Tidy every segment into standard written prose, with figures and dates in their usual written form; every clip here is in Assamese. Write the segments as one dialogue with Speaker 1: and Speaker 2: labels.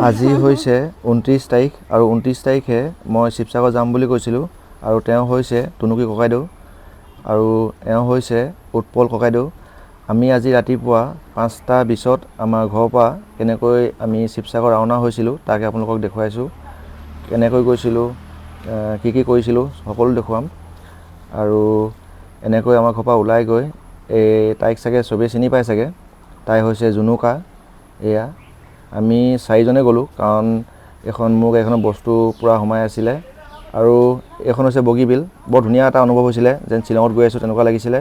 Speaker 1: আজি হৈছে 29 তাৰিখ আৰু 29 তাৰিখে মই শিৱসাগৰ যাম বুলি কৈছিলোঁ আৰু তেওঁ হৈছে টুনুকি ককাইদেউ আৰু এওঁ হৈছে উৎপল ককাইদেউ। আমি আজি ৰাতিপুৱা 5টা 20ত আমাৰ ঘৰৰ পৰা কেনেকৈ আমি শিৱসাগৰ ৰাওনা হৈছিলোঁ তাকে আপোনালোকক দেখুৱাইছোঁ। কেনেকৈ গৈছিলোঁ, কি কৰিছিলোঁ সকলো দেখুৱাম। আৰু এনেকৈ আমাৰ ঘৰৰ পৰা ওলাই গৈ তাইক চাগে চবেই চিনি পায় চাগে। তাই হৈছে জুনুকা। এয়া আমি 4জনে গ'লোঁ কাৰণ মোৰ গাড়ীখনৰ বস্তু পূৰা সোমাই আছিলে আৰু এইখন হৈছে বগীবিল। বৰ ধুনীয়া এটা অনুভৱ হৈছিলে, যেন শ্বিলঙত গৈ আছোঁ তেনেকুৱা লাগিছিলে।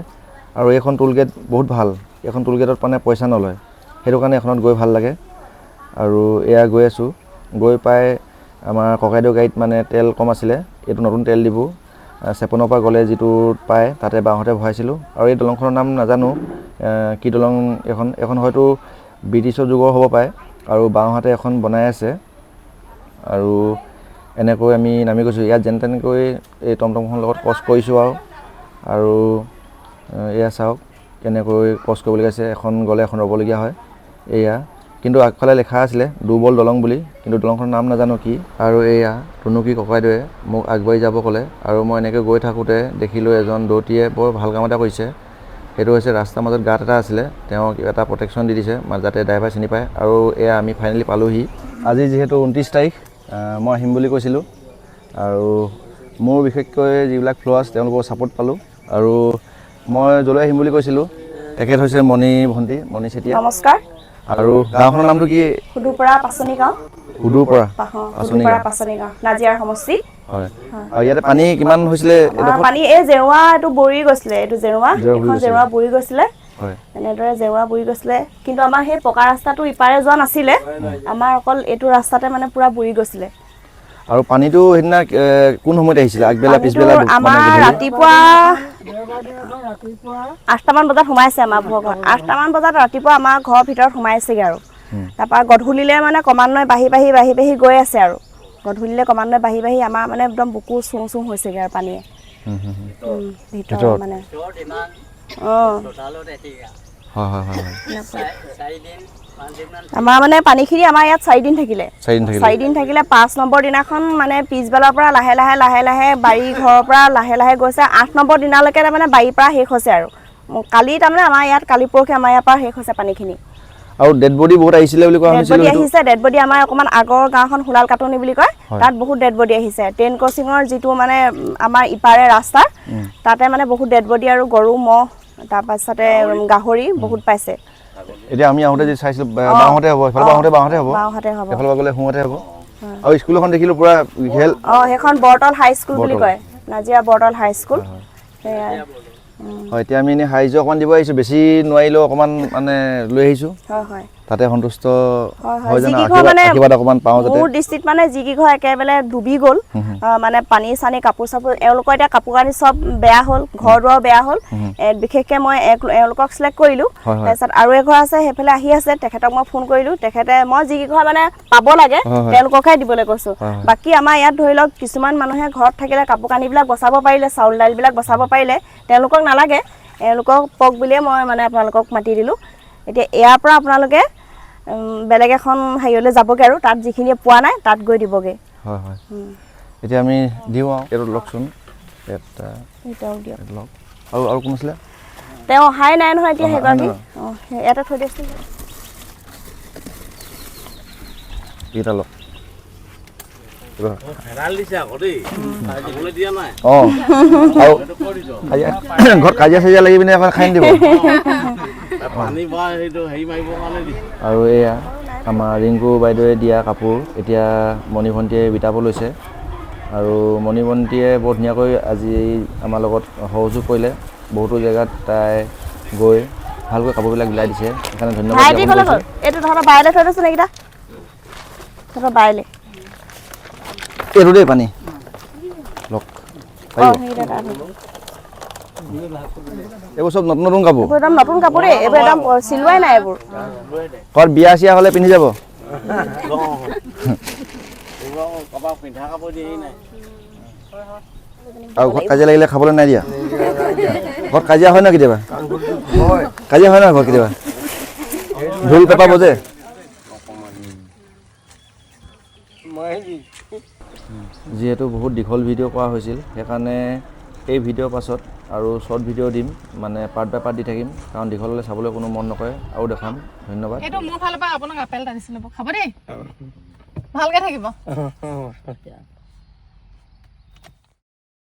Speaker 1: আৰু এইখন টোল গেট বহুত ভাল, এইখন টোল গেটত মানে পইচা নলয়, সেইটো কাৰণে এইখনত গৈ ভাল লাগে। আৰু এয়া গৈ আছোঁ, গৈ পাই আমাৰ ককাইদেউ গাড়ীত মানে তেল কম আছিলে, এইটো নতুন তেল ডিপু চেপনৰ পৰা গ'লে যিটোত পায় তাতে বাওঁহাতে ভৰাইছিলোঁ। আৰু এই দলংখনৰ নাম নাজানো কি দলং, এখন হয়তো ব্ৰিটিছৰ যুগৰ হ'ব পাৰে আৰু বাওঁহাতে এখন বনাই আছে। আৰু এনেকৈ আমি নামি গৈছোঁ। ইয়াত যেন তেনেকৈ এই টমটমখনৰ লগত ক্ৰছ কৰিছোঁ আৰু এয়া চাওক কেনেকৈ ক্ৰছ কৰিবলগীয়া আছে, এখন গ'লে এখন ৰ'বলগীয়া হয়। এয়া কিন্তু আগফালে লিখা আছিলে দুবল দলং বুলি, কিন্তু দলংখনৰ নাম নাজানো কি। আৰু এয়া টুনুকি ককাইদেৱে মোক আগবাঢ়ি যাব ক'লে আৰু মই এনেকৈ গৈ থাকোঁতে দেখিলোঁ এজন দৌতিয়ে বৰ ভাল কাম এটা কৰিছে। সেইটো হৈছে ৰাস্তাৰ মাজত গাঁত এটা আছিলে, তেওঁক এটা প্ৰটেকশ্যন দি দিছে যাতে ড্ৰাইভাৰ চিনি পায়। আৰু এয়া আমি ফাইনেলি পালোহি। আজি যিহেতু 29 তাৰিখ, মই আহিম বুলি কৈছিলোঁ আৰু মোৰ বিশেষকৈ যিবিলাক ফ্ল'ৱাৰ্ছ তেওঁলোকৰ ছাপোৰ্ট পালোঁ। আৰু মই যলৈ আহিম বুলি কৈছিলোঁ তেখেত হৈছে মণি ভণ্টি, মণি চেতিয়া।
Speaker 2: নমস্কাৰ।
Speaker 1: আৰু গাঁওখনৰ নামটো কি?
Speaker 2: সুদুপৰা পাচনি গাঁও।
Speaker 1: সুদুপৰা
Speaker 2: পাচনি গাঁও, নাজিৰাৰ সমষ্টি।
Speaker 1: হয়। আৰু ইয়াতে পানী কিমান হৈছিলে?
Speaker 2: পানী এই জেওৰা এইটো বুৰি গৈছিলে, এইটো এখন জেওৰা বুৰি গৈছিলে।
Speaker 1: হয়।
Speaker 2: এনেদৰে জেওৰা বুৰি গৈছিলে, কিন্তু আমাৰ সেই পকা ৰাস্তাটো ইপাৰে যোৱা নাছিলে, আমাৰ অকল এইটো ৰাস্তাতে মানে পুৰা বুৰি গৈছিলে।
Speaker 1: আৰু পানীটো সেইদিনা কোন সময়ত আহিছিলে? আগবেলা পিছবেলা?
Speaker 2: আমাৰ ৰাতিপুৱা 8টামান বজাত সোমাইছে আমাৰ ঘৰত। 8টামান বজাত ৰাতিপুৱা আমাৰ ঘৰৰ ভিতৰত সোমাইছেগৈ আৰু তাৰপৰা গধূলিলে মানে ক্ৰমান্বয়ে বাঢ়ি গৈ আছে আৰু গধূলিলে ক্ৰমান্বয়ে বাঢ়ি আমাৰ মানে একদম বুকু চুং হৈছেগৈ আৰু পানীয়ে ভিতৰত মানে। আমাৰ মানে পানীখিনি আমাৰ ইয়াত 4 দিন থাকিলে। 4 দিন থাকিলে 5 নম্বৰ দিনাখন মানে পিছবেলাৰ পৰা লাহে লাহে বাৰী ঘৰৰ পৰা লাহে গৈছে। 8 নম্বৰ দিনালৈকে তাৰমানে বাৰীৰ পৰা শেষ হৈছে আৰু কালি তাৰমানে আমাৰ ইয়াত কালি পৰহি আমাৰ ইয়াৰ পৰা শেষ হৈছে পানীখিনি।
Speaker 1: আৰু ডেড বডি বহুত আহিছিলে বুলি কোৱা শুনিছিলোঁ।
Speaker 2: ডেড বডি আহিছে, ডেড বডি আমাৰ অকণমান আগৰ গাঁওখন সোলাল কাটনি বুলি কয়, তাত বহুত ডেড বডি আহিছে। ট্ৰেইন ক্ৰচিঙৰ যিটো মানে আমাৰ ইপাৰে ৰাস্তা তাতে মানে বহুত ডেড বডি আৰু গৰু ম'হ তাৰপাছতে গাহৰি বহুত পাইছে।
Speaker 1: এতিয়া আমি আহোঁতে যি চাইছিলোঁ বাওঁহাতে হ'ব, এইফালে বাওঁহাতে হ'ব, এইফালে গ'লে সোঁহাতে হ'ব। আৰু স্কুল এখন দেখিলোঁ পুৰা ঘেল।
Speaker 2: সেইখন বৰতল হাই স্কুল বুলি কয়, নাজিৰা বৰতল হাই স্কুল।
Speaker 1: হয়, এতিয়া আমি এনেই সাহাৰ্য অকণমান দিব আহিছোঁ, বেছি নোৱাৰিলেও অকণমান মানে লৈ আহিছোঁ। তাতে সন্তুষ্ট হয় যেন আশীৰ্বাদ অকণমান পাওঁ যাতে।
Speaker 2: মোৰ দৃষ্টিত মানে যিকেইঘৰ একেবাৰে ডুবি গ'ল, মানে পানী চানী কাপোৰ চাপোৰ, এওঁলোকৰ এতিয়া কাপোৰ কানি চব বেয়া হ'ল, ঘৰ দুৱাৰ বেয়া হ'ল। বিশেষকৈ মই এওঁলোকক চিলেক্ট কৰিলোঁ। তাৰপিছত আৰু এঘৰ আছে সেইফালে আহি আছে, তেখেতক মই ফোন কৰিলোঁ। তেখেতে মই যিকেইঘৰ মানে পাব লাগে তেওঁলোককহে দিবলৈ কৈছোঁ। বাকী আমাৰ ইয়াত ধৰি লওক কিছুমান মানুহে ঘৰত থাকিলে কাপোৰ কানিবিলাক বচাব পাৰিলে, চাউল দাইলবিলাক বচাব পাৰিলে, তেওঁলোকক নালাগে, এওঁলোকক পক বুলিয়ে মই মানে আপোনালোকক মাতি দিলোঁ। এতিয়া ইয়াৰ পৰা আপোনালোকে বেলেগ এখন হেৰিয়লৈ যাবগৈ আৰু তাত যিখিনিয়ে পোৱা নাই তাত গৈ দিবগৈ।
Speaker 1: হয়। এতিয়া আমি দিওঁ আৰু এইটো লওকচোন, লওক। আৰু কোন আছিলে?
Speaker 2: তেওঁ অহাই নাই নহয় এতিয়া সেইগৰাকী। ইয়াতে থৈ দিয়কচোন।
Speaker 1: এইটা লওক। ঘৰত কাজিয়া চাজিয়া লাগি পিনে এখন খাই দিব। আৰু এয়া আমাৰ ৰিংকু বাইদেৱে দিয়া কাপোৰ এতিয়া মণি ভণ্টিয়ে বিটাব লৈছে। আৰু মণি ভণ্টিয়ে বৰ ধুনীয়াকৈ আজি আমাৰ লগত সহযোগ কৰিলে। বহুতো জেগাত তাই গৈ ভালকৈ কাপোৰবিলাক বিলাই দিছে, সেইকাৰণে ধন্যবাদ জ্ঞাপন কৰিছোঁ।
Speaker 2: এইটো তহঁতৰ বাইলে থৈ দিছোঁ নেকি? তহঁতৰ বাইলে
Speaker 1: এইটো দেই পানী লওক। এইবোৰ চব নতুন কাপোৰ,
Speaker 2: একদম নতুন কাপোৰ দেই, এইবোৰ একদম চিলোৱাই নাই। এইবোৰ
Speaker 1: ঘৰত বিয়া চিয়া হ'লে পিন্ধি যাব। আৰু ঘৰত কাজিয়া লাগিলে খাবলৈ নাই দিয়া। ঘৰত কাজিয়া হয় ন কেতিয়াবা? কাজিয়া হয় ন ঘৰত কেতিয়াবা? ঢোল পেপা বজে যিহেতু বহুত দীঘল ভিডিঅ' কৰা হৈছিল সেইকাৰণে এই ভিডিঅ'ৰ পাছত আৰু শ্বৰ্ট ভিডিঅ' দিম মানে পাৰ্ট বাই পাৰ্ট দি থাকিম কাৰণ দীঘল হ'লে চাবলৈ কোনো মন নকৰে আৰু দেখাম ধন্যবাদ
Speaker 3: এইটো মোৰ ফালৰ পৰা আপোনাক আপেল এটা দিছিলোঁ খাব দেই ভালকৈ থাকিব